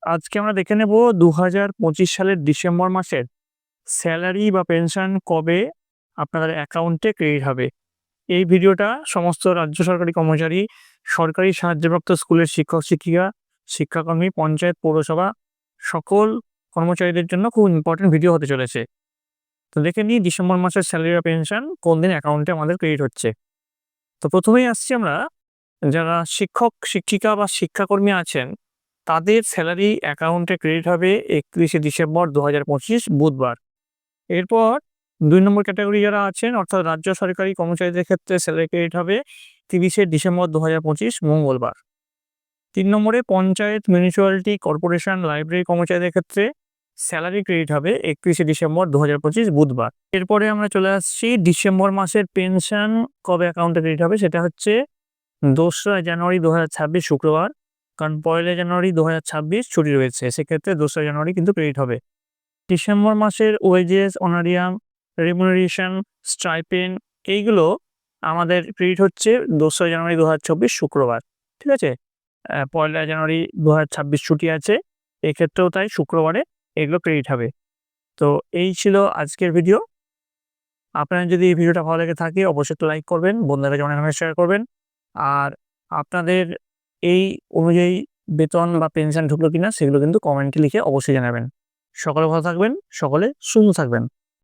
আজকে আমরা দেখে নেব 2025 সালের ডিসেম্বর মাসের স্যালারি বা পেনশন কবে আপনাদের অ্যাকাউন্টে ক্রেডিট হবে। এই ভিডিওটা সমস্ত রাজ্য সরকারি কর্মচারী, সরকারি সাহায্যপ্রাপ্ত স্কুলের শিক্ষক-শিক্ষিকা, শিক্ষাকর্মী, পঞ্চায়েত, পৌরসভা সকল কর্মচারীদের জন্য খুব ইম্পর্টেন্ট ভিডিও হতে চলেছে। তো দেখে নিই ডিসেম্বর মাসের স্যালারি বা পেনশন কোন দিন অ্যাকাউন্টে আমাদের ক্রেডিট হচ্ছে। তো প্রথমেই আসছি আমরা, যারা শিক্ষক, শিক্ষিকা বা শিক্ষাকর্মী আছেন তাদের স্যালারি অ্যাকাউন্টে ক্রেডিট হবে 31শে ডিসেম্বর 2025 বুধবার। এরপর ২ নম্বর ক্যাটাগরি যারা আছেন অর্থাৎ রাজ্য সরকারি কর্মচারীদের ক্ষেত্রে স্যালারি ক্রেডিট হবে 30শে ডিসেম্বর 2025 মঙ্গলবার। ৩ নম্বরে পঞ্চায়েত, মিউনিসিপ্যালিটি, কর্পোরেশন, লাইব্রেরি কর্মচারীদের ক্ষেত্রে স্যালারি ক্রেডিট হবে 31শে ডিসেম্বর 2025 বুধবার। এরপরে আমরা চলে আসছি ডিসেম্বর মাসের পেনশন কবে অ্যাকাউন্টে ক্রেডিট হবে, সেটা হচ্ছে ২রা জানুয়ারি 2026 শুক্রবার। কারণ ১লা জানুয়ারি 2026 ছুটি রয়েছে, সেক্ষেত্রে ২রা জানুয়ারি কিন্তু ক্রেডিট হবে। ডিসেম্বর মাসের ওয়েজেস, অনারিয়াম, রেমুনারেশন, স্টাইপেন্ড এইগুলো আমাদের ক্রেডিট হচ্ছে ২রা জানুয়ারি 2024 শুক্রবার। ঠিক আছে, ১লা জানুয়ারি 2026 ছুটি আছে, এক্ষেত্রেও তাই শুক্রবারে এগুলো ক্রেডিট হবে। তো এই ছিল আজকের ভিডিও। আপনার যদি এই ভিডিওটা ভালো লেগে থাকে অবশ্যই একটু লাইক করবেন, বন্ধুদের কাছে অনেক শেয়ার করবেন। আর আপনাদের এই অনুযায়ী বেতন বা পেনশন ঢুকলো কিনা সেগুলো কিন্তু কমেন্টে লিখে অবশ্যই জানাবেন। সকলে ভালো থাকবেন, সকলে সুস্থ থাকবেন।